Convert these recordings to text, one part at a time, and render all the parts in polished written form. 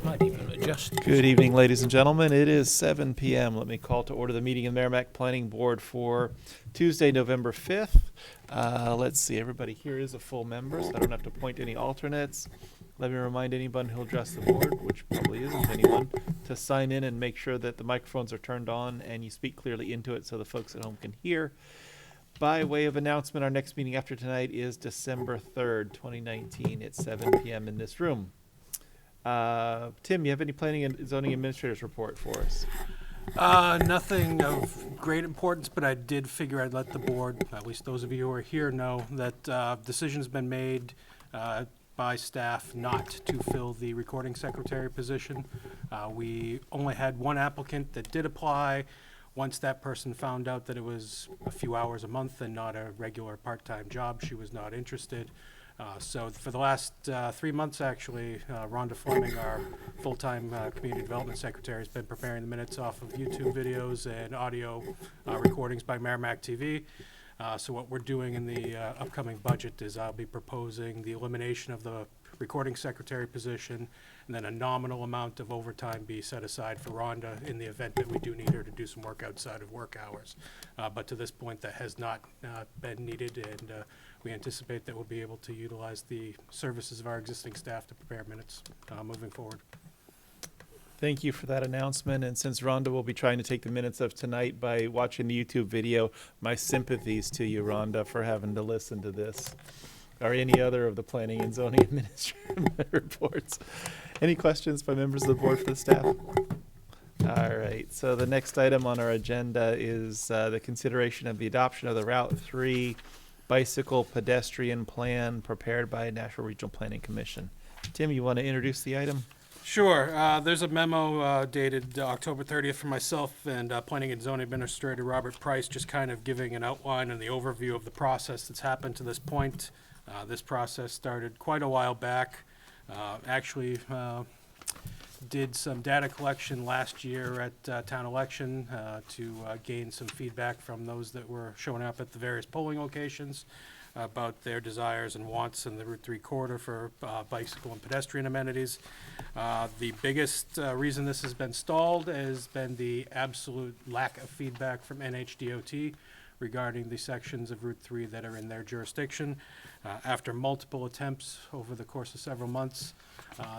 Might even adjust. Good evening, ladies and gentlemen. It is 7 p.m. Let me call to order the meeting of the Merrimack Planning Board for Tuesday, November 5th. Let's see, everybody here is a full member, so I don't have to appoint any alternates. Let me remind anyone who'll address the board, which probably isn't anyone, to sign in and make sure that the microphones are turned on and you speak clearly into it so the folks at home can hear. By way of announcement, our next meeting after tonight is December 3rd, 2019 at 7 p.m. in this room. Tim, you have any planning and zoning administrators report for us? Nothing of great importance, but I did figure I'd let the board, at least those of you who are here, know that decision's been made by staff not to fill the recording secretary position. We only had one applicant that did apply. Once that person found out that it was a few hours a month and not a regular part-time job, she was not interested. So for the last 3 months, actually, Rhonda Fleming, our full-time community development secretary, has been preparing the minutes off of YouTube videos and audio recordings by Merrimack TV. So what we're doing in the upcoming budget is I'll be proposing the elimination of the recording secretary position, and then a nominal amount of overtime be set aside for Rhonda in the event that we do need her to do some work outside of work hours. But to this point, that has not been needed, and we anticipate that we'll be able to utilize the services of our existing staff to prepare minutes moving forward. Thank you for that announcement. And since Rhonda will be trying to take the minutes of tonight by watching the YouTube video, my sympathies to you, Rhonda, for having to listen to this or any other of the planning and zoning administrative reports. Any questions by members of the board for the staff? All right. So the next item on our agenda is the consideration of the adoption of the Route 3 bicycle pedestrian plan prepared by National Regional Planning Commission. Tim, you want to introduce the item? Sure. There's a memo dated October 30th from myself and Planning and Zoning Administrator Robert Price, just kind of giving an outline and the overview of the process that's happened to this point. This process started quite a while back. Actually did some data collection last year at town election to gain some feedback from those that were showing up at the various polling locations about their desires and wants in the Route 3 corridor for bicycle and pedestrian amenities. The biggest reason this has been stalled has been the absolute lack of feedback from NHDOT regarding the sections of Route 3 that are in their jurisdiction. After multiple attempts over the course of several months,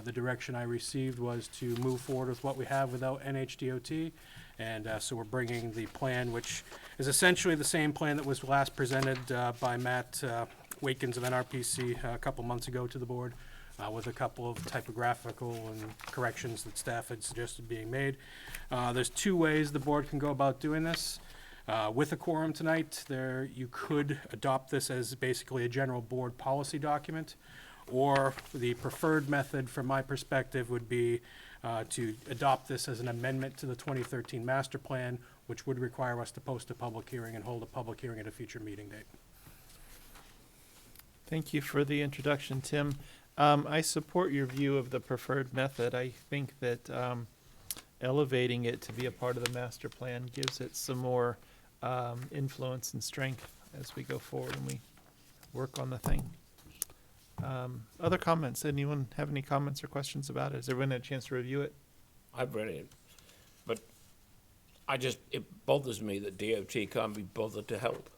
the direction I received was to move forward with what we have without NHDOT. And so we're bringing the plan, which is essentially the same plan that was last presented by Matt Watkins of NRPC a couple months ago to the board, with a couple of typographical and corrections that staff had suggested being made. There's two ways the board can go about doing this. With a quorum tonight, you could adopt this as basically a general board policy document, or the preferred method from my perspective would be to adopt this as an amendment to the 2013 master plan, which would require us to post a public hearing and hold a public hearing at a future meeting date. Thank you for the introduction, Tim. I support your view of the preferred method. I think that elevating it to be a part of the master plan gives it some more influence and strength as we go forward and we work on the thing. Other comments? Anyone have any comments or questions about it? Has everyone had a chance to review it? I've read it, but it bothers me that DOT can't be bothered to help.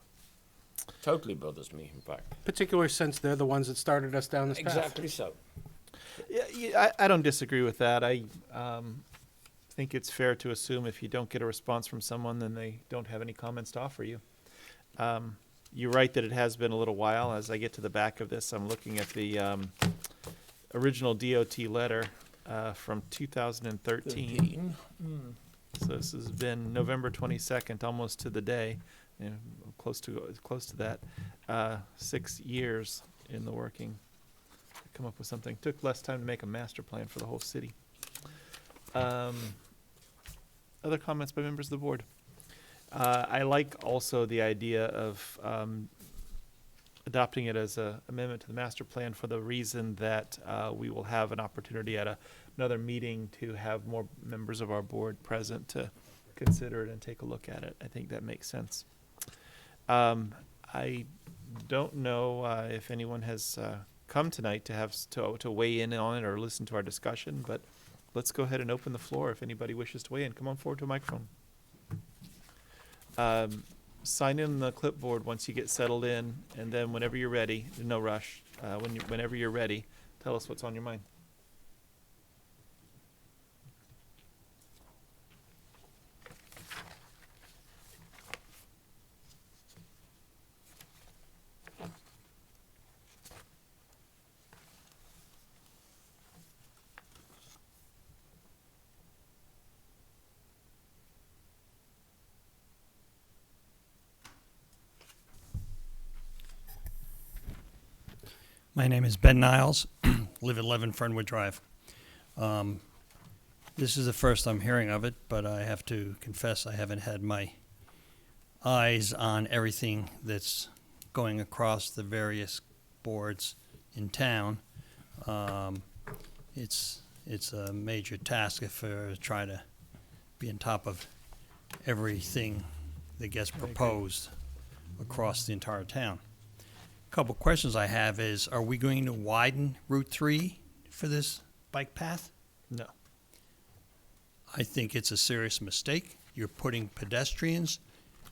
Totally bothers me, in fact. Particularly since they're the ones that started us down this path. Exactly so. Yeah, I don't disagree with that. I think it's fair to assume if you don't get a response from someone, then they don't have any comments to offer you. You're right that it has been a little while. As I get to the back of this, I'm looking at the original DOT letter from 2013. So this has been November 22nd, almost to the day, close to that. 6 years in the working to come up with something. Took less time to make a master plan for the whole city. Other comments by members of the board? I like also the idea of adopting it as an amendment to the master plan for the reason that we will have an opportunity at another meeting to have more members of our board present to consider it and take a look at it. I think that makes sense. I don't know if anyone has come tonight to have, to weigh in on it or listen to our discussion, but let's go ahead and open the floor if anybody wishes to weigh in. Come on forward to a microphone. Sign in the clipboard once you get settled in, and then whenever you're ready, no rush, whenever you're ready, tell us what's on your mind. My name is Ben Niles, live at 11 Fernwood Drive. This is the first I'm hearing of it, but I have to confess I haven't had my eyes on everything that's going across the various boards in town. It's a major task if I try to be on top of everything that gets proposed across the entire town. Couple questions I have is, are we going to widen Route 3 for this bike path? No. I think it's a serious mistake. You're putting pedestrians,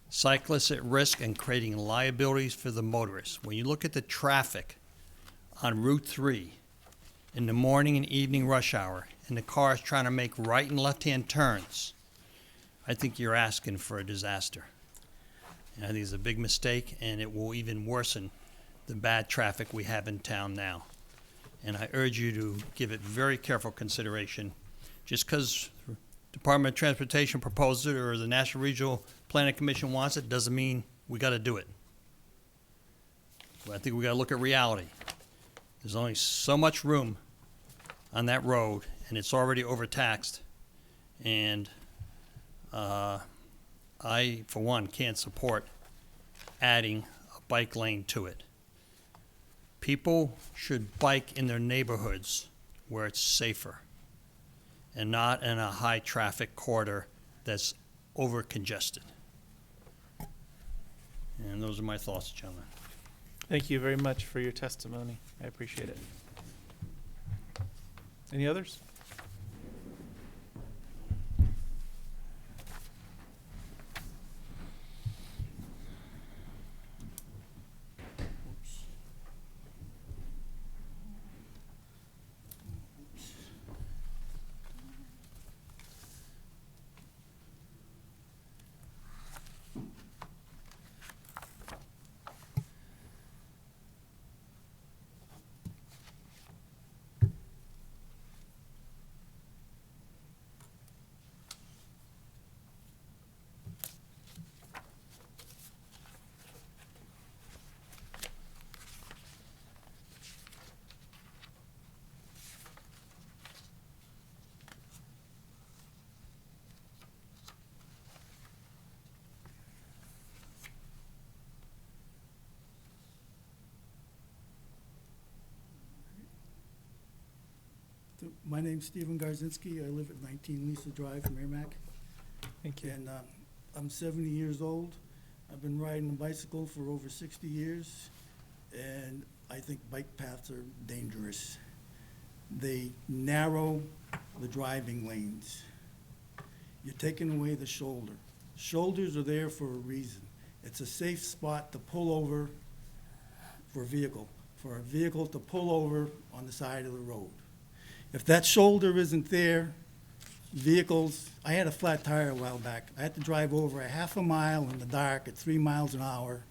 cyclists at risk and creating liabilities for the motorists. When you look at the traffic on Route 3 in the morning and evening rush hour, and the cars trying to make right and left-hand turns, I think you're asking for a disaster. And I think it's a big mistake, and it will even worsen the bad traffic we have in town now. And I urge you to give it very careful consideration. Just because Department of Transportation proposed it or the National Regional Planning Commission wants it, doesn't mean we got to do it. Well, I think we got to look at reality. There's only so much room on that road, and it's already overtaxed. And I, for one, can't support adding a bike lane to it. People should bike in their neighborhoods where it's safer and not in a high traffic corridor that's over congested. And those are my thoughts, gentlemen. Thank you very much for your testimony. I appreciate it. Any others? My name's Stephen Garzinski. I live at 19 Lisa Drive, Merrimack. Thank you. And I'm 70 years old. I've been riding a bicycle for over 60 years, and I think bike paths are dangerous. They narrow the driving lanes. You're taking away the shoulder. Shoulders are there for a reason. It's a safe spot to pull over for a vehicle to pull over on the side of the road. If that shoulder isn't there, vehicles, I had a flat tire a while back. I had to drive over a half a mile in the dark at 3 miles an hour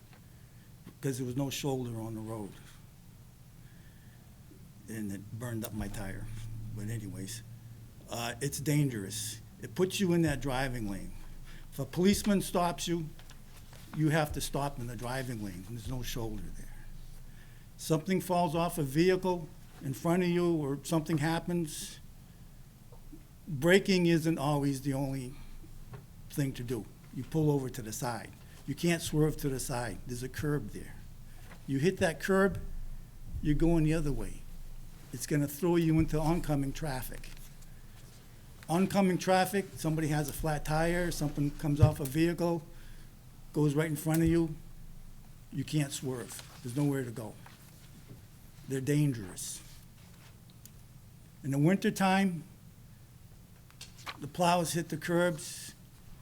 because there was no shoulder on the road. And it burned up my tire. But anyways, it's dangerous. It puts you in that driving lane. If a policeman stops you, you have to stop in the driving lane. There's no shoulder there. Something falls off a vehicle in front of you or something happens, braking isn't always the only thing to do. You pull over to the side. You can't swerve to the side. There's a curb there. You hit that curb, you're going the other way. It's going to throw you into oncoming traffic. Oncoming traffic, somebody has a flat tire, something comes off a vehicle, goes right in front of you, you can't swerve. There's nowhere to go. They're dangerous. In the wintertime, the plows hit the curbs,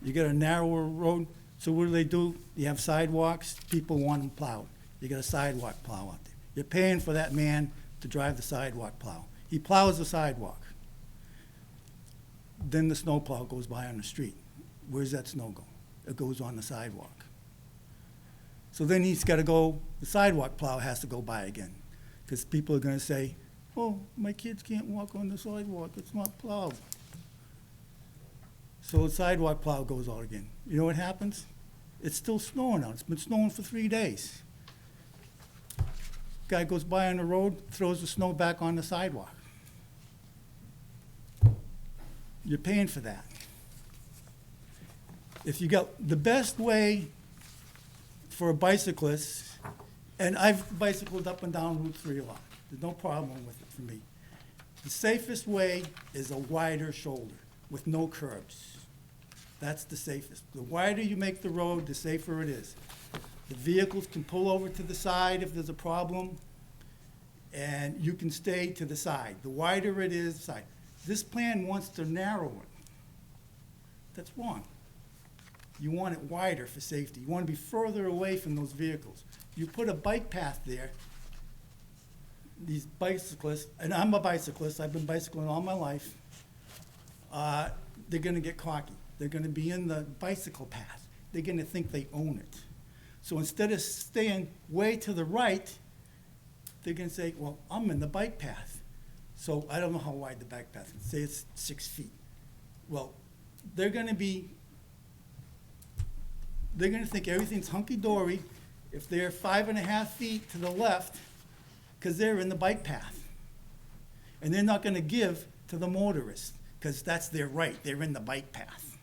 you get a narrower road, so what do? You have sidewalks, people want them plowed. You get a sidewalk plow out there. You're paying for that man to drive the sidewalk plow. He plows the sidewalk. Then the snow plow goes by on the street. Where's that snow go? It goes on the sidewalk. So then he's gotta go, the sidewalk plow has to go by again, because people are gonna say, oh, my kids can't walk on the sidewalk, it's not plowed. So the sidewalk plow goes out again. You know what happens? It's still snowing out. It's been snowing for 3 days. Guy goes by on the road, throws the snow back on the sidewalk. You're paying for that. If you got the best way for a bicyclist, and I've bicycled up and down Route 3 a lot. There's no problem with it for me. The safest way is a wider shoulder with no curbs. That's the safest. The wider you make the road, the safer it is. The vehicles can pull over to the side if there's a problem, and you can stay to the side. The wider it is, the side. This plan wants to narrow it. That's wrong. You want it wider for safety. You want to be further away from those vehicles. You put a bike path there, these bicyclists, and I'm a bicyclist, I've been bicycling all my life, they're gonna get cocky. They're gonna be in the bicycle path. They're gonna think they own it. So instead of staying way to the right, they're gonna say, well, I'm in the bike path. So I don't know how wide the bike path is. Say it's 6 feet. Well, they're gonna think everything's hunky-dory if they're 5.5 feet to the left, because they're in the bike path. And they're not gonna give to the motorist, because that's their right, they're in the bike path.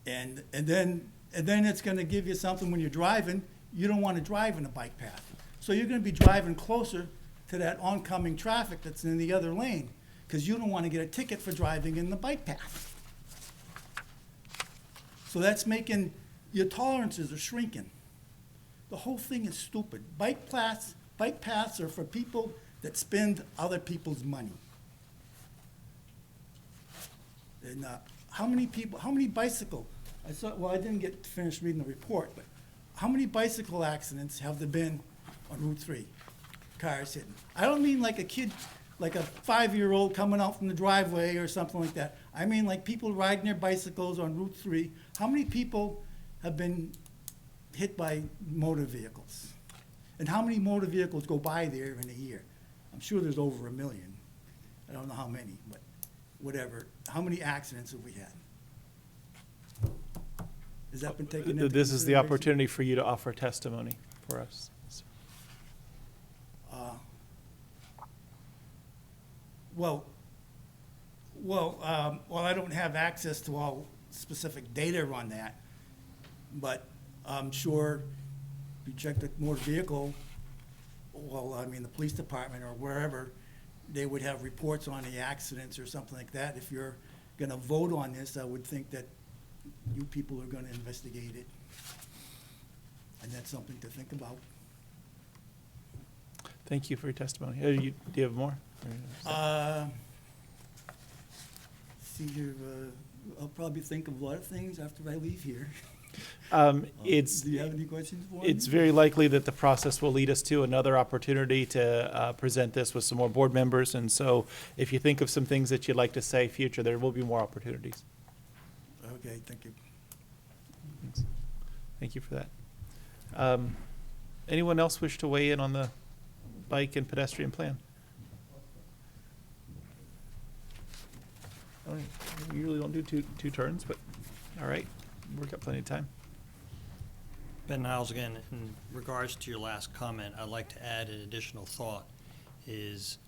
And then it's gonna give you something when you're driving, you don't wanna drive in a bike path. So you're gonna be driving closer to that oncoming traffic that's in the other lane, because you don't wanna get a ticket for driving in the bike path. So that's making, your tolerances are shrinking. The whole thing is stupid. Bike paths are for people that spend other people's money. And how many bicycle, I didn't get to finish reading the report, but how many bicycle accidents have there been on Route 3? Cars hitting. I don't mean like a kid, like a 5-year-old coming out from the driveway or something like that. I mean like people riding their bicycles on Route 3. How many people have been hit by motor vehicles? And how many motor vehicles go by there in a year? I'm sure there's over 1 million. I don't know how many, but whatever. How many accidents have we had? Has that been taken into This is the consideration? opportunity for you to offer testimony for us. Well, I don't have access to all specific data on that, but I'm sure if you check the motor vehicle, the police department or wherever, they would have reports on the accidents or something like that. If you're gonna vote on this, I would think that you people are gonna investigate it. And that's something to think about. Thank you for your testimony. Do you have more? See here, I'll probably think of a lot of things after I leave here. It's, Do you have any questions for me? it's very likely that the process will lead us to another opportunity to present this with some more board members. And so if you think of some things that you'd like to say future, there will be more opportunities. Okay, thank you. Thank you for that. Anyone else wish to weigh in on the bike and pedestrian plan? All right, we usually don't do two turns, but all right, we've got plenty of time. Ben Niles again, in regards to your last comment, I'd like to add an additional thought, is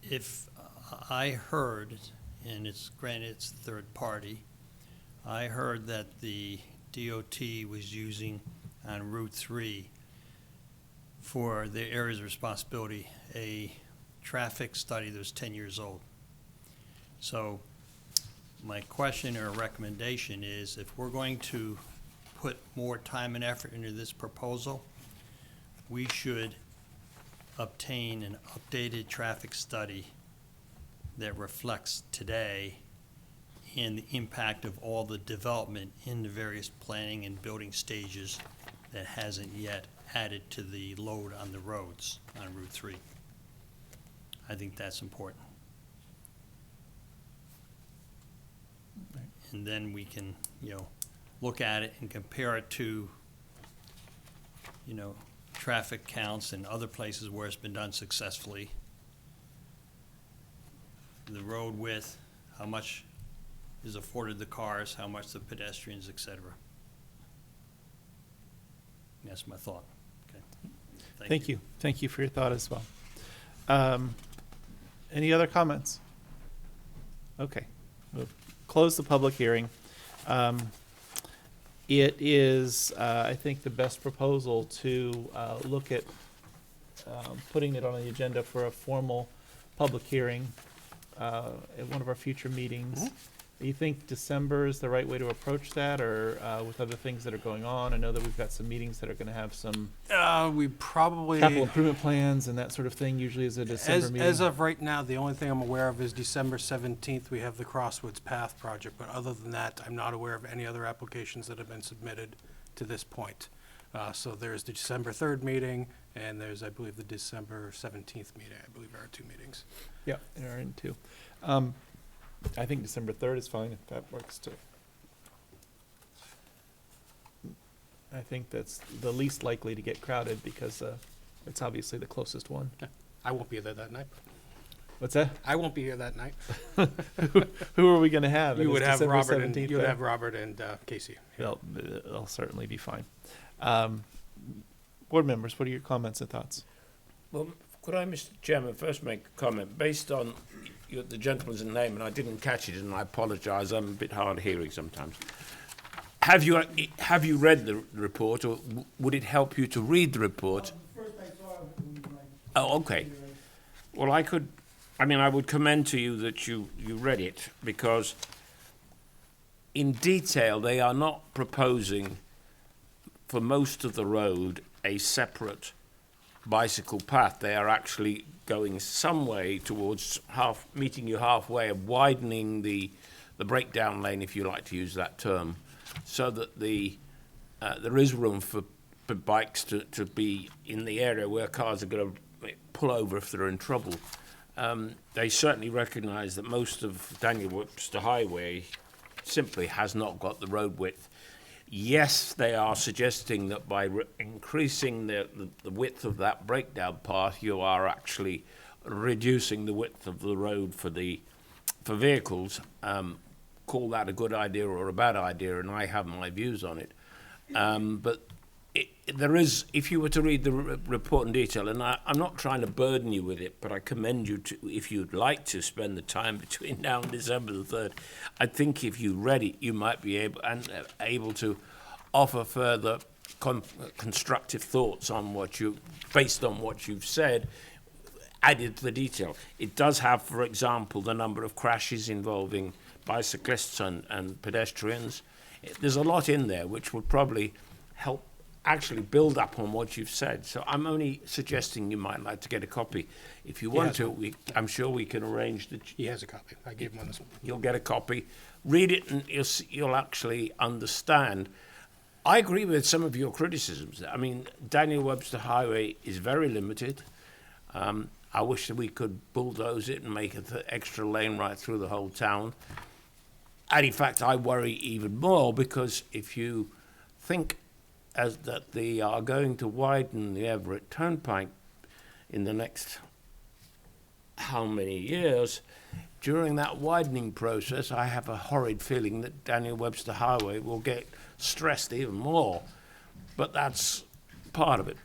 if I heard, and it's granted it's third party, I heard that the DOT was using on Route 3 for their areas of responsibility, a traffic study that was 10 years old. So my question or recommendation is, if we're going to put more time and effort into this proposal, we should obtain an updated traffic study that reflects today and the impact of all the development in the various planning and building stages that hasn't yet added to the load on the roads on Route 3. I think that's important. And then we can, look at it and compare it to, traffic counts in other places where it's been done successfully. The road width, how much is afforded the cars, how much the pedestrians, et cetera. That's my thought. Okay. Thank you. Thank you for your thought as well. Any other comments? Okay, we'll close the public hearing. It is, I think, the best proposal to look at putting it on the agenda for a formal public hearing at one of our future meetings. Do you think December is the right way to approach that, or with other things that are going on? I know that we've got some meetings that are going to have some We probably, capital improvement plans and that sort of thing. Usually is a December meeting. as of right now, the only thing I'm aware of is December 17th, we have the Crosswoods Path project. But other than that, I'm not aware of any other applications that have been submitted to this point. So there's the December 3rd meeting, and there's, I believe, the December 17th meeting. I believe there are 2 meetings. Yeah, there are in two. I think December 3rd is fine if that works too. I think that's the least likely to get crowded because it's obviously the closest one. I won't be there that night. What's that? I won't be here that night. Who are we going to have? You Is would have December Robert and, 17th you would there? have Robert and Casey. They'll certainly be fine. Board members, what are your comments and thoughts? Well, could I, Mr. Chairman, first make a comment based on the gentleman's name, and I didn't catch it, and I apologise. I'm a bit hard of hearing sometimes. Have you read the report, or would it help you to read the report? First I saw it when Oh, okay. Well, I would commend to you that you read it, because in detail they are not proposing for most of the road a separate bicycle path. They are actually going some way towards meeting you halfway, of widening the breakdown lane, if you like to use that term, so that there is room for bikes to be in the area where cars are going to pull over if they're in trouble. They certainly recognise that most of Daniel Webster Highway simply has not got the road width. Yes, they are suggesting that by increasing the width of that breakdown path, you are actually reducing the width of the road for vehicles. Call that a good idea or a bad idea, and I have my views on it. But there is, if you were to read the report in detail, and I'm not trying to burden you with it, but I commend you to, if you'd like to spend the time between now and December the 3rd, I think if you read it, you might be able to offer further constructive thoughts on based on what you've said, added to the detail. It does have, for example, the number of crashes involving bicyclists and pedestrians. There's a lot in there which would probably help actually build up on what you've said. So I'm only suggesting you might like to get a copy. If you want to, I'm sure we can arrange that. He has a copy. I gave him one this one. You'll get a copy. Read it and you'll actually understand. I agree with some of your criticisms. I mean, Daniel Webster Highway is very limited. I wish that we could bulldoze it and make an extra lane right through the whole town. And in fact, I worry even more because if you think as that they are going to widen the Everett Turnpike in the next how many years, during that widening process, I have a horrid feeling that Daniel Webster Highway will get stressed even more. But that's part of it.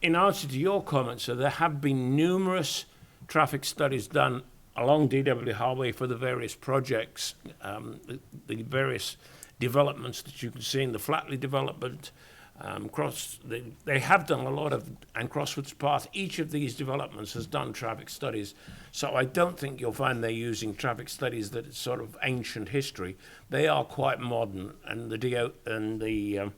In answer to your comments, so there have been numerous traffic studies done along DW Highway for the various projects, the various developments that you can see in the Flatley development. They have done a lot of, and Crosswoods Path, each of these developments has done traffic studies. So I don't think you'll find they're using traffic studies that is sort of ancient history. They are quite modern, and the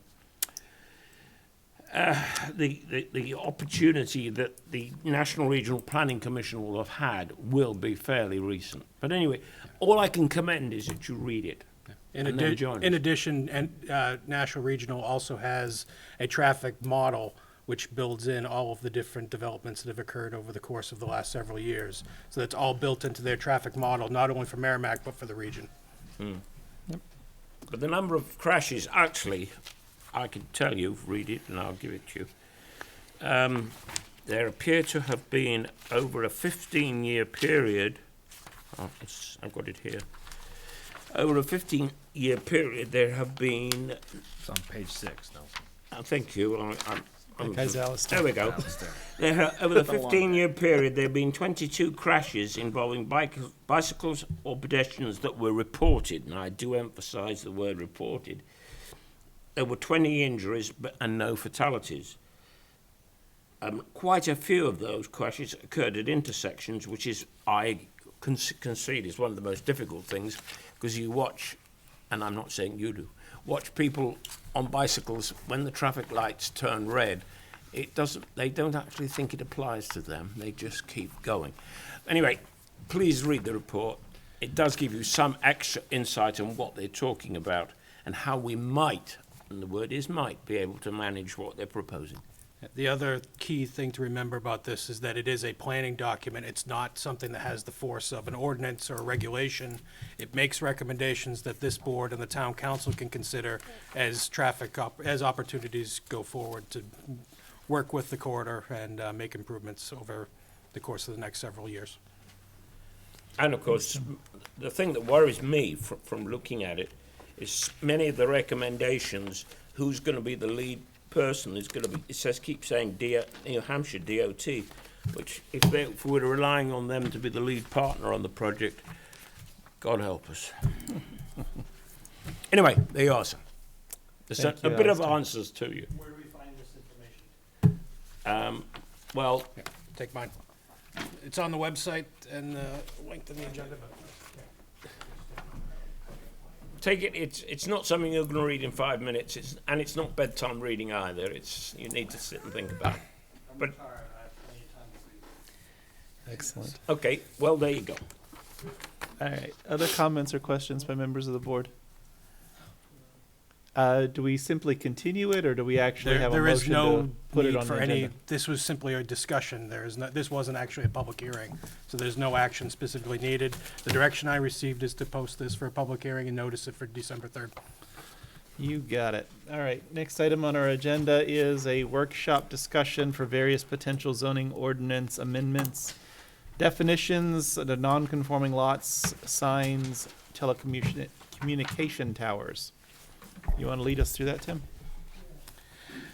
the opportunity that the National Regional Planning Commission will have had will be fairly recent. But anyway, all I can commend is that you read it. In And then join us. addition, National Regional also has a traffic model which builds in all of the different developments that have occurred over the course of the last several years. So that's all built into their traffic model, not only for Merrimack, but for the region. But the number of crashes, actually, I can tell you, read it and I'll give it to you. There appear to have been, over a 15-year period, I've got it here, over a 15-year period, there have been, It's on page 6, Nelson. thank you, That guy's Alistair. there we go. Over the 15-year period, there have been 22 crashes involving bicycles or pedestrians that were reported, and I do emphasise the word reported. There were 20 injuries and no fatalities. Quite a few of those crashes occurred at intersections, which is, I concede, is one of the most difficult things, because you watch, and I'm not saying you do, watch people on bicycles when the traffic lights turn red. They don't actually think it applies to them. They just keep going. Anyway, please read the report. It does give you some extra insight on what they're talking about and how we might, and the word is might, be able to manage what they're proposing. The other key thing to remember about this is that it is a planning document. It's not something that has the force of an ordinance or a regulation. It makes recommendations that this board and the town council can consider as as opportunities go forward to work with the corridor and make improvements over the course of the next several years. And of course, the thing that worries me from looking at it is many of the recommendations, who's going to be the lead person is going to be, it says, keep saying New Hampshire DOT, which if we were relying on them to be the lead partner on the project, God help us. Anyway, there you are, sir. There's Thank a you, bit of Alistair. answers to you. Where do we find this information? Well, Take mine. It's on the website and linked in the agenda. take it. It's not something you're going to read in 5 minutes. And it's not bedtime reading either. You need to sit and think about it. But Excellent. okay, well there you go. All right. Other comments or questions by members of the board? Do we simply continue it, or do we actually have a There is motion no to put it need on for the any, agenda? this was simply a discussion. This wasn't actually a public hearing, so there's no action specifically needed. The direction I received is to post this for a public hearing and notice it for December 3rd. You got it. All right. Next item on our agenda is a workshop discussion for various potential zoning ordinance amendments, definitions, the non-conforming lots, signs, telecommunication towers. You want to lead us through that, Tim?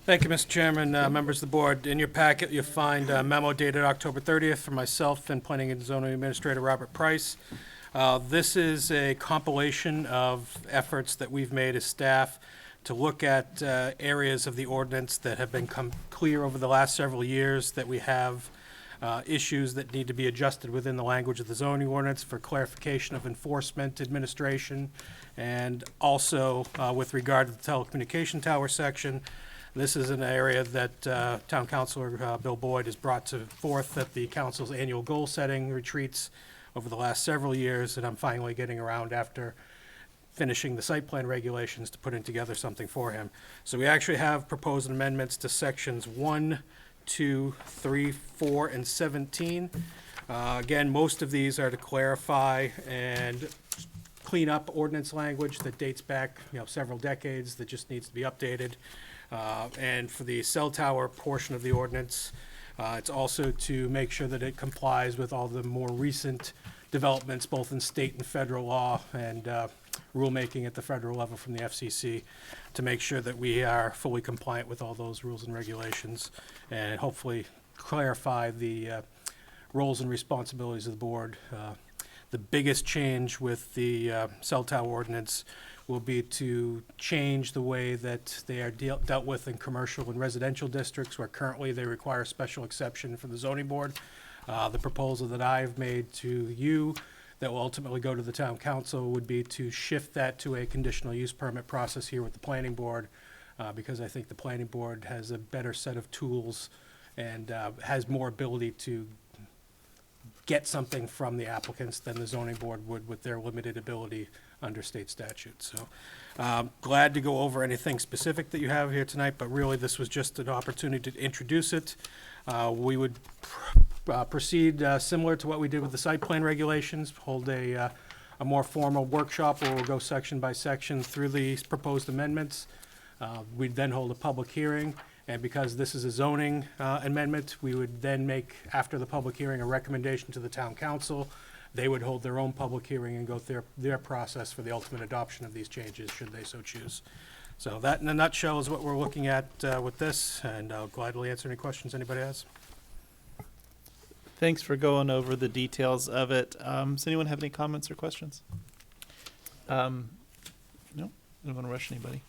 Thank you, Mr. Chairman, members of the board. In your packet, you'll find a memo dated October 30th from myself and Planning and Zoning Administrator Robert Price. This is a compilation of efforts that we've made as staff to look at areas of the ordinance that have become clear over the last several years, that we have issues that need to be adjusted within the language of the zoning ordinance for clarification of enforcement administration, and also with regard to the telecommunication tower section. This is an area that Town Councilor Bill Boyd has brought forth at the council's annual goal-setting retreats over the last several years, and I'm finally getting around, after finishing the site plan regulations, to putting together something for him. So we actually have proposed amendments to sections 1, 2, 3, 4, and 17. Again, most of these are to clarify and clean up ordinance language that dates back, several decades, that just needs to be updated. And for the cell tower portion of the ordinance, it's also to make sure that it complies with all the more recent developments, both in state and federal law, and rulemaking at the federal level from the FCC, to make sure that we are fully compliant with all those rules and regulations, and hopefully clarify the roles and responsibilities of the board. The biggest change with the cell tower ordinance will be to change the way that they are dealt with in commercial and residential districts, where currently they require special exception from the zoning board. The proposal that I've made to you, that will ultimately go to the town council, would be to shift that to a conditional use permit process here with the planning board, because I think the planning board has a better set of tools and has more ability to get something from the applicants than the zoning board would with their limited ability under state statute. So glad to go over anything specific that you have here tonight, but really this was just an opportunity to introduce it. We would proceed similar to what we did with the site plan regulations, hold a more formal workshop where we'll go section by section through these proposed amendments. We'd then hold a public hearing, and because this is a zoning amendment, we would then make, after the public hearing, a recommendation to the town council. They would hold their own public hearing and go through their process for the ultimate adoption of these changes, should they so choose. So that, in a nutshell, is what we're looking at with this, and I'll gladly answer any questions anybody has. Thanks for going over the details of it. Does anyone have any comments or questions? No, I don't want to rush anybody.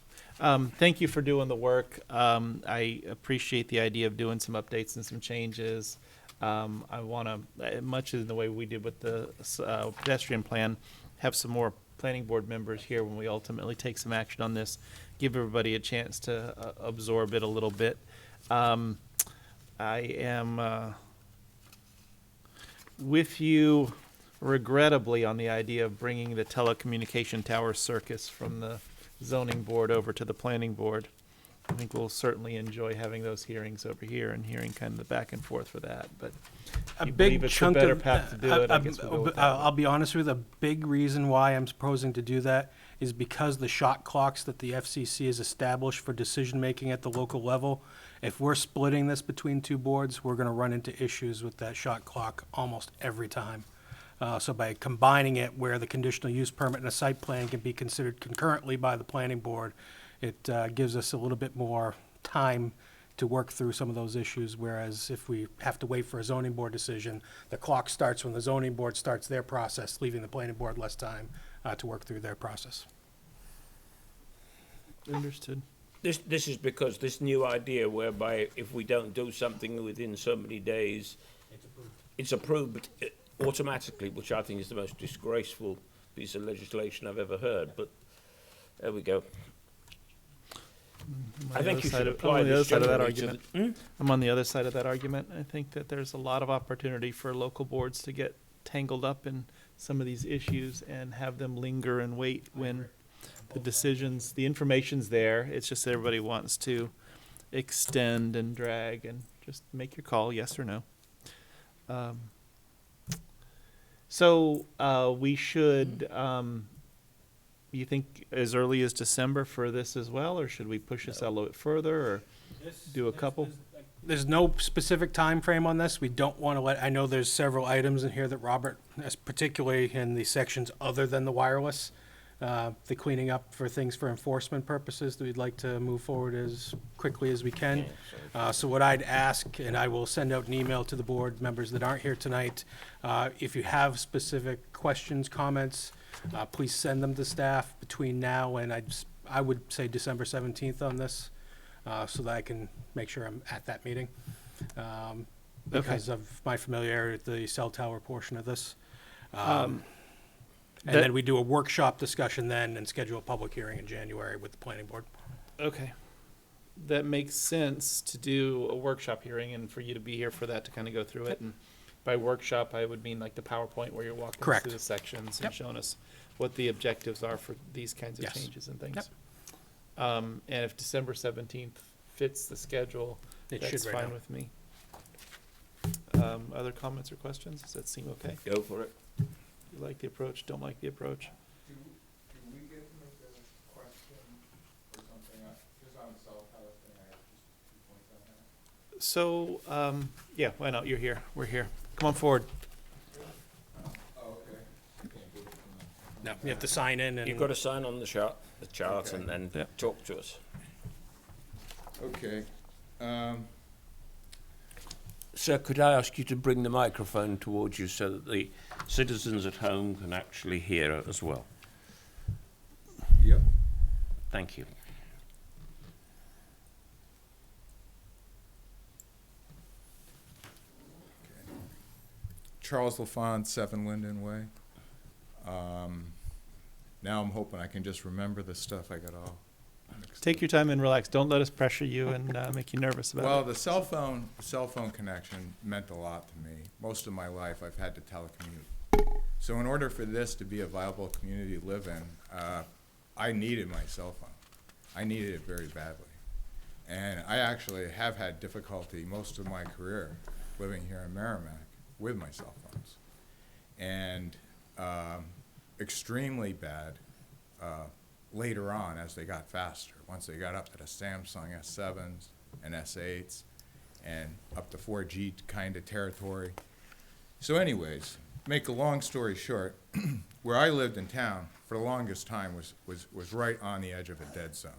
Thank you for doing the work. I appreciate the idea of doing some updates and some changes. I want to, much in the way we did with the pedestrian plan, have some more planning board members here when we ultimately take some action on this. Give everybody a chance to absorb it a little bit. I am with you regrettably on the idea of bringing the telecommunication tower circus from the zoning board over to the planning board. I think we'll certainly enjoy having those hearings over here and hearing kind of the back and forth for that, but A you big believe it's a chunk better of, path to do it, I guess we'll go with that. I'll be honest with you, the big reason why I'm proposing to do that is because the shot clocks that the FCC has established for decision-making at the local level, if we're splitting this between two boards, we're gonna run into issues with that shot clock almost every time. So by combining it where the conditional use permit and a site plan can be considered concurrently by the planning board, it gives us a little bit more time to work through some of those issues, whereas if we have to wait for a zoning board decision, the clock starts when the zoning board starts their process, leaving the planning board less time to work through their process. Understood. This is because this new idea whereby if we don't do something within so many days, it's approved automatically, which I think is the most disgraceful piece of legislation I've ever heard, but there we go. I think you should apply this generally to the... I'm on the other side of that argument. I think that there's a lot of opportunity for local boards to get tangled up in some of these issues and have them linger and wait when the decisions, the information's there. It's just that everybody wants to extend and drag and just make your call, yes or no. So we should, you think as early as December for this as well, or should we push this out a little bit further, or do a couple? There's no specific time frame on this. We don't want to let, I know there's several items in here that Robert, particularly in the sections other than the wireless, the cleaning up for things for enforcement purposes that we'd like to move forward as quickly as we can. So what I'd ask, and I will send out an email to the board members that aren't here tonight, if you have specific questions, comments, please send them to staff between now and I would say December 17th on this, so that I can make sure I'm at that meeting. Because of my familiarity with the cell tower portion of this. And then we do a workshop discussion then and schedule a public hearing in January with the planning board. Okay. That makes sense to do a workshop hearing and for you to be here for that to kind of go through it. And by workshop, I would mean like the PowerPoint where you're walking us Correct. through the sections and Yep. showing us what the objectives are for these kinds of Yes. changes and things. Yep. And if December 17th fits the schedule, It that's should right fine now. with me. Other comments or questions? Does that seem okay? Go for it. You like the approach, don't like the approach? Do we get to make a question or something, just on the cell tower thing, I have just 2 points on that. So, yeah, why not? You're here. We're here. Come on forward. Oh, okay. You can't do it from the- No, you have to sign in and. You've got to sign on the chart, and then Yeah. talk to us. Okay, Sir, could I ask you to bring the microphone towards you so that the citizens at home can actually hear it as well? yep. Thank you. Charles LaFont, 7 Linden Way. Now I'm hoping I can just remember the stuff I got all Take your time and relax. Don't let us pressure you and make you nervous about Well, it. the cell phone connection meant a lot to me. Most of my life, I've had to telecommute. So in order for this to be a viable community to live in, I needed my cell phone. I needed it very badly. And I actually have had difficulty most of my career living here in Merrimack with my cell phones. And extremely bad later on as they got faster. Once they got up to the Samsung S7s and S8s and up to 4G kind of territory. So anyways, make a long story short, where I lived in town for the longest time was right on the edge of a dead zone.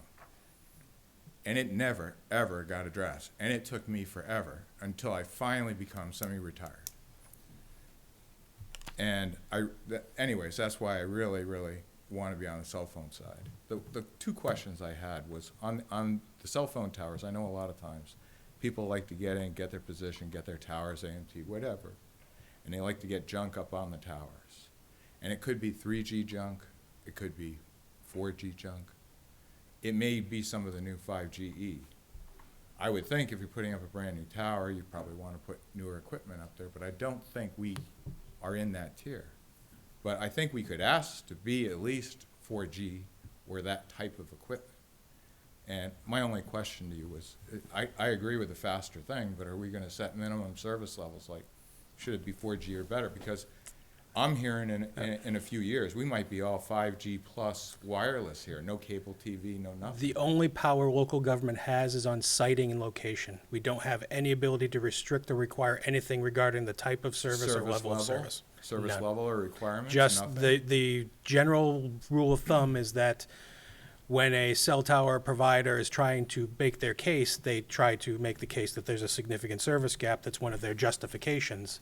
And it never, ever got addressed. And it took me forever until I finally become semi-retired. And anyways, that's why I really, really want to be on the cell phone side. The two questions I had was on the cell phone towers. I know a lot of times people like to get in, get their position, get their towers, AMT, whatever, and they like to get junk up on the towers. And it could be 3G junk, it could be 4G junk. It may be some of the new 5GE. I would think if you're putting up a brand new tower, you probably want to put newer equipment up there, but I don't think we are in that tier. But I think we could ask to be at least 4G or that type of equipment. And my only question to you was, I agree with the faster thing, but are we going to set minimum service levels? Like, should it be 4G or better? Because I'm hearing in a few years, we might be all 5G plus wireless here. No cable TV, no nothing. The only power local government has is on siting and location. We don't have any ability to restrict or require anything regarding the type of service or level of service. Service None. level or requirements? Just Nothing? the general rule of thumb is that when a cell tower provider is trying to make their case, they try to make the case that there's a significant service gap. That's one of their justifications.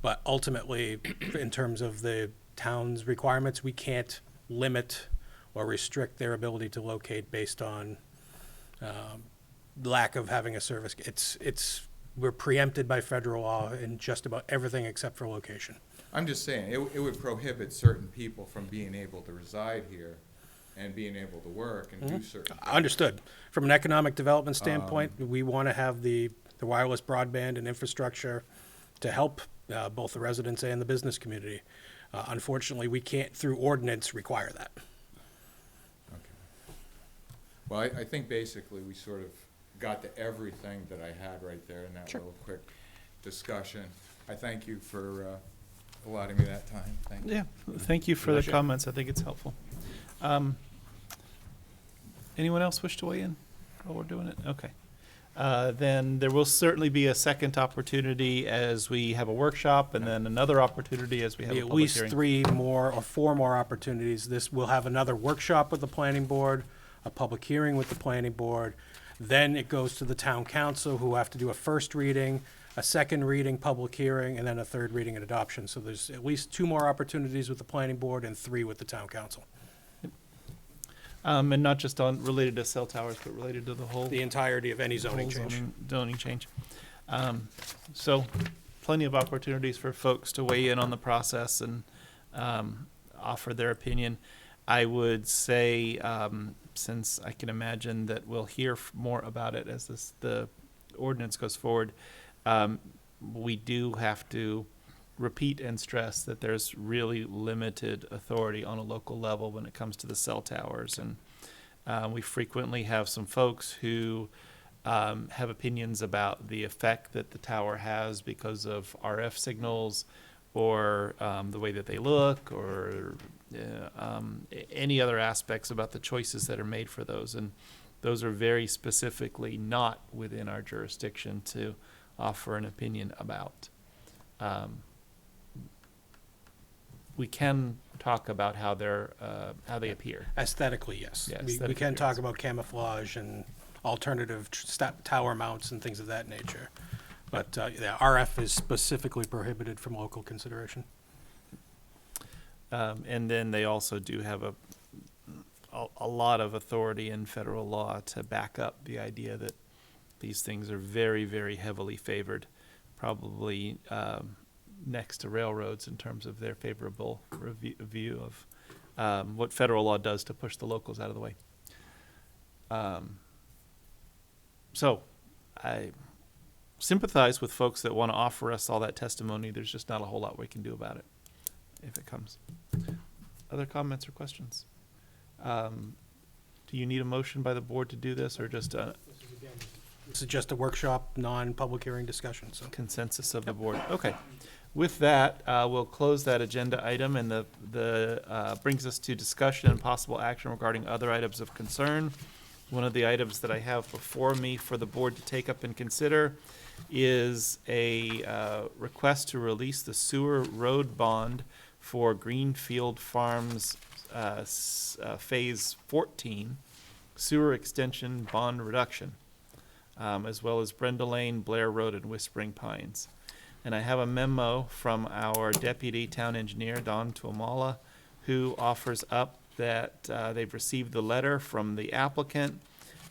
But ultimately, in terms of the town's requirements, we can't limit or restrict their ability to locate based on lack of having a service. We're preempted by federal law in just about everything except for location. I'm just saying, it would prohibit certain people from being able to reside here and being able to work and do certain things. Understood. From an economic development standpoint, we want to have the wireless broadband and infrastructure to help both the residents and the business community. Unfortunately, we can't, through ordinance, require that. Okay. Well, I think basically we sort of got to everything that I had right there in that little quick discussion. I thank you for allotting me that time. Thank you. Yeah, thank you for the comments. I think it's helpful. Anyone else wish to weigh in while we're doing it? Okay. Then there will certainly be a second opportunity as we have a workshop, and then another opportunity as we have a Be public at least hearing. 3 more or 4 more opportunities. This will have another workshop with the planning board, a public hearing with the planning board. Then it goes to the town council, who have to do a first reading, a second reading, public hearing, and then a third reading and adoption. So there's at least 2 more opportunities with the planning board and 3 with the town council. And not just related to cell towers, but related to the whole. The entirety of any whole zoning change. Zoning change. So plenty of opportunities for folks to weigh in on the process and offer their opinion. I would say, since I can imagine that we'll hear more about it as the ordinance goes forward, we do have to repeat and stress that there's really limited authority on a local level when it comes to the cell towers. And we frequently have some folks who have opinions about the effect that the tower has because of RF signals or the way that they look or any other aspects about the choices that are made for those. And those are very specifically not within our jurisdiction to offer an opinion about. We can talk about how they appear. Aesthetically, yes. Yeah, We aesthetic can talk appearance. about camouflage and alternative tower mounts and things of that nature. But yeah, RF is specifically prohibited from local consideration. And then they also do have a lot of authority in federal law to back up the idea that these things are very, very heavily favored, probably next to railroads in terms of their favorable view of what federal law does to push the locals out of the way. So I sympathize with folks that want to offer us all that testimony. There's just not a whole lot we can do about it if it comes. Other comments or questions? Do you need a motion by the board to do this, or just a This is just a workshop, non-public hearing discussion, so. consensus of the board? Okay. With that, we'll close that agenda item, and the brings us to discussion and possible action regarding other items of concern. One of the items that I have before me for the board to take up and consider is a request to release the sewer road bond for Greenfield Farms Phase 14 sewer extension bond reduction, as well as Brenda Lane, Blair Road, and Whispering Pines. And I have a memo from our deputy town engineer, Don Tuamala, who offers up that they've received the letter from the applicant.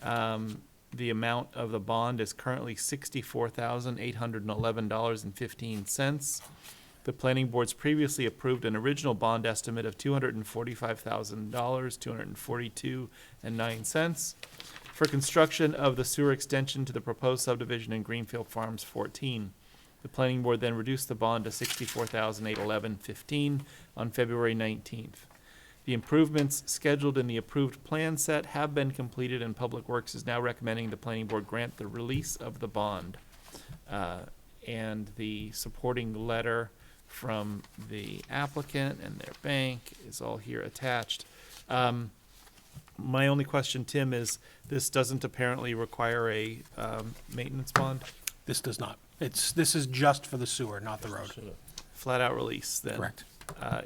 The amount of the bond is currently $64,811.15. The planning board's previously approved an original bond estimate of $245,000, $242.09 for construction of the sewer extension to the proposed subdivision in Greenfield Farms 14. The planning board then reduced the bond to $64,811.15 on February 19th. The improvements scheduled in the approved plan set have been completed, and Public Works is now recommending the planning board grant the release of the bond. And the supporting letter from the applicant and their bank is all here attached. My only question, Tim, is this doesn't apparently require a maintenance bond? This does not. This is just for the sewer, not the road. Flat out release then? Correct.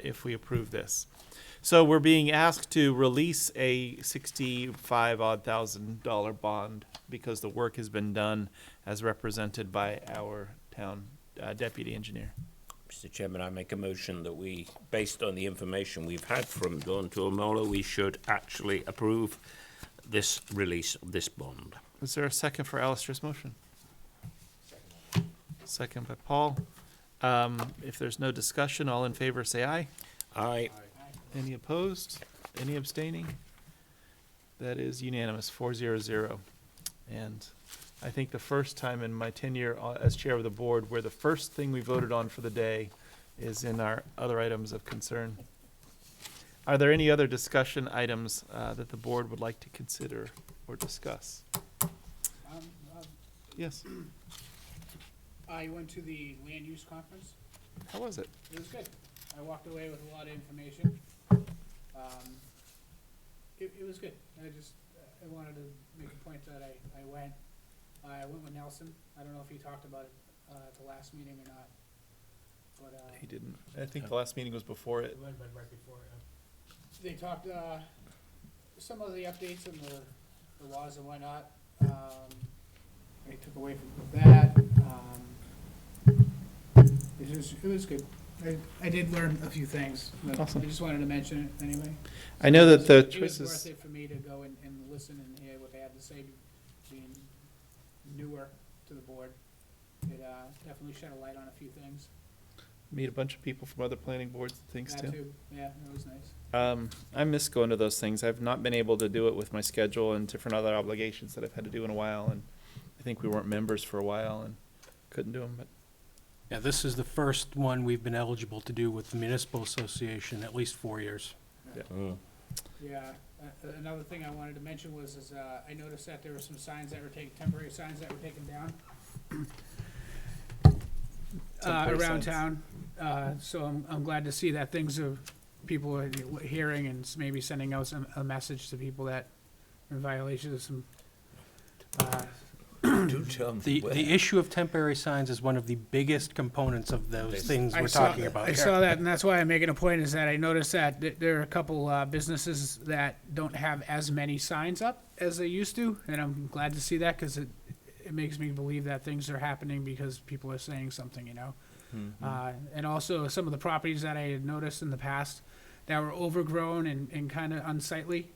If we approve this. So we're being asked to release a $65,000 bond because the work has been done as represented by our town deputy engineer. Mr. Chairman, I make a motion that we, based on the information we've had from Don Tuamala, we should actually approve this release of this bond. Is there a second for Alistair's motion? Second by Paul. If there's no discussion, all in favor say aye. Aye. Any opposed? Any abstaining? That is unanimous, 4-0-0. And I think the first time in my tenure as chair of the board where the first thing we voted on for the day is in our other items of concern. Are there any other discussion items that the board would like to consider or discuss? Yes, I went to the land use conference. how was it? It was good. I walked away with a lot of information. It was good. I wanted to make a point that I went with Nelson. I don't know if he talked about it at the last meeting or not. But He didn't. I think the last meeting was before it. right before they talked some of the updates and the laws and whatnot. I took away from that. It was good. I did learn a few things, but Awesome. I just wanted to mention it anyway. I know that the It was choices. worth it for me to go and listen and hear what they had to say, being newer to the board. It definitely shed a light on a few things. Meet a bunch of people from other planning boards and things That too. too, yeah, that was nice. I miss going to those things. I've not been able to do it with my schedule and different other obligations that I've had to do in a while. And I think we weren't members for a while and couldn't do them, but Yeah, this is the first one we've been eligible to do with the municipal association, at least 4 years. Yeah, another thing I wanted to mention was, I noticed that there were some signs that were temporary signs that were taken down. Temporary Around signs. town, so I'm glad to see that people are hearing and maybe sending out a message to people that are in violation of some, Do tell me The issue of temporary signs is one of the biggest components of those things we're talking about I here. saw that, and that's why I'm making a point, is that I noticed that there are a couple businesses that don't have as many signs up as they used to, and I'm glad to see that, because it makes me believe that things are happening because people are saying something, you know? And also, some of the properties that I had noticed in the past that were overgrown and kind of unsightly,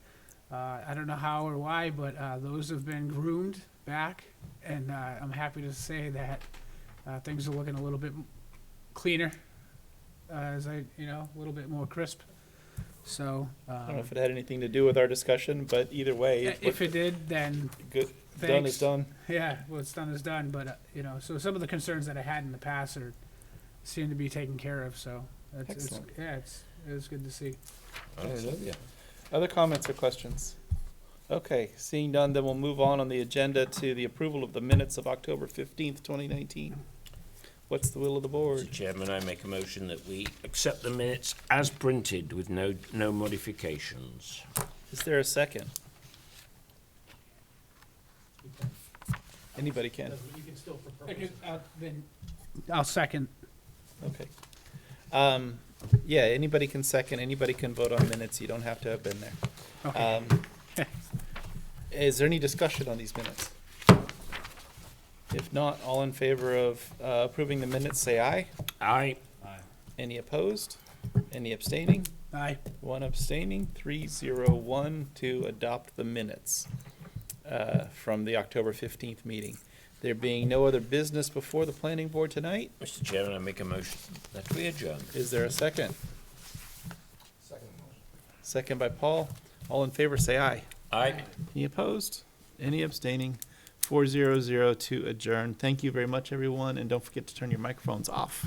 I don't know how or why, but those have been groomed back, and I'm happy to say that things are looking a little bit cleaner, a little bit more crisp. So, I don't know if it had anything to do with our discussion, but either way, if it did, then good, done thanks. is done. Yeah, what's done is done, but, so some of the concerns that I had in the past seem to be taken care of, so. Excellent. It's good to see. Other comments or questions? Okay, seeing none, then we'll move on the agenda to the approval of the minutes of October 15th, 2019. What's the will of the board? Mr. Chairman, I make a motion that we accept the minutes as printed with no modifications. Is there a second? Anybody can. I'll second. Okay. Yeah, anybody can second, anybody can vote on minutes, you don't have to have been there. Okay. Is there any discussion on these minutes? If not, all in favor of approving the minutes, say aye. Aye. Any opposed? Any abstaining? Aye. One abstaining, 3-0-1 to adopt the minutes from the October 15th meeting. There being no other business before the planning board tonight, Mr. Chairman, I make a motion that we adjourn. is there a second? Second by Paul. All in favor, say aye. Aye. Any opposed? Any abstaining? 4-0-0 to adjourn. Thank you very much, everyone, and don't forget to turn your microphones off.